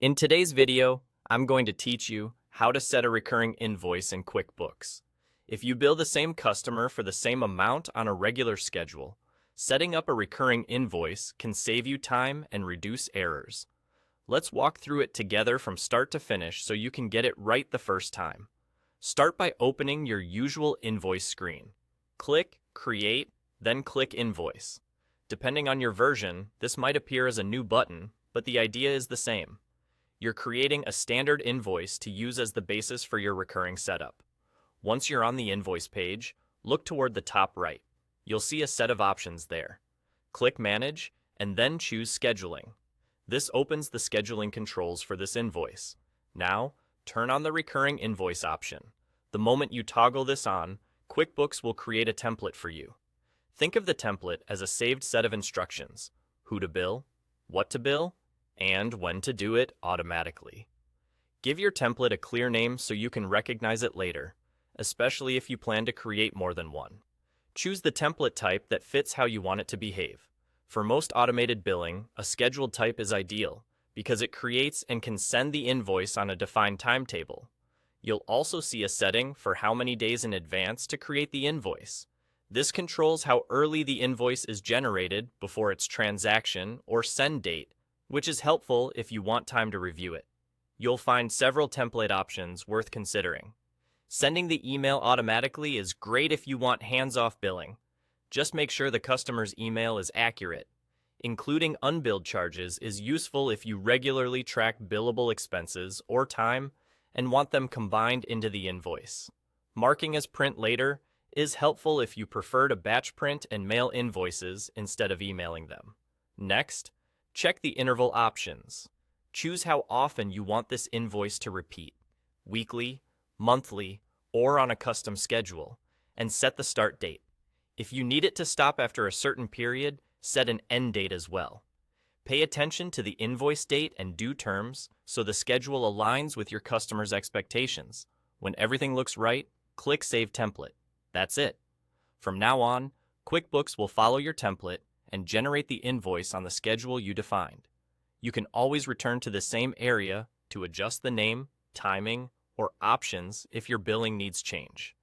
In today's video, I'm going to teach you how to set a recurring invoice in QuickBooks. If you bill the same customer for the same amount on a regular schedule, setting up a recurring invoice can save you time and reduce errors. Let's walk through it together from start to finish so you can get it right the first time. Start by opening your usual invoice screen. Click Create, then click Invoice. Depending on your version, this might appear as a new button, but the idea is the same. You're creating a standard invoice to use as the basis for your recurring setup. Once you're on the invoice page, look toward the top right. You'll see a set of options there. Click Manage, and then choose Scheduling. This opens the scheduling controls for this invoice. Now, turn on the recurring invoice option. The moment you toggle this on, QuickBooks will create a template for you. Think of the template as a saved set of instructions: who to bill, what to bill, and when to do it automatically. Give your template a clear name so you can recognize it later, especially if you plan to create more than one. Choose the template type that fits how you want it to behave. For most automated billing, a scheduled type is ideal because it creates and can send the invoice on a defined timetable. You'll also see a setting for how many days in advance to create the invoice. This controls how early the invoice is generated before its transaction or send date, which is helpful if you want time to review it. You'll find several template options worth considering. Sending the email automatically is great if you want hands-off billing. Just make sure the customer's email is accurate. Including unbilled charges is useful if you regularly track billable expenses or time and want them combined into the invoice. Marking as print later is helpful if you prefer to batch print and mail invoices instead of emailing them. Next, check the interval options. Choose how often you want this invoice to repeat: weekly, monthly, or on a custom schedule, and set the start date. If you need it to stop after a certain period, set an end date as well. Pay attention to the invoice date and due terms so the schedule aligns with your customer's expectations. When everything looks right, click Save Template. That's it. From now on, QuickBooks will follow your template and generate the invoice on the schedule you defined. You can always return to the same area to adjust the name, timing, or options if your billing needs change.